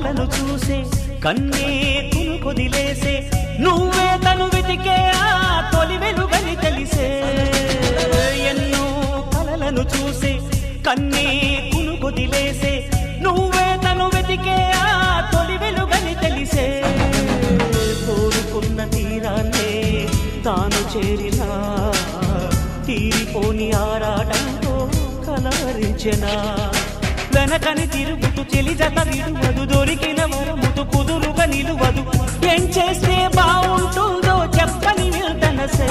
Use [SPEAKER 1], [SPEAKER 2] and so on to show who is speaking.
[SPEAKER 1] కలలను చూసే కన్నే కొదిలేసే నువ్వే తను వెతికే ఆ తొలి వెలుగని తెలిసే ఎన్నో కలలను చూసే కన్నే కొదిలేసే నువ్వే తను వెతికే ఆ తొలి వెలుగని తెలిసే కోరుకున్న తీరాన్నే తాను చేరినా తీరిపోని ఆరాటంతో కలవరించెనా వెనకని తిరుగుతూ చెలి జత విడువదు దొరికిన వరముతు కుదురుగా నిలువదు ఏం చేస్తే బాగుంటుందో చెప్పని వెళ్తనసే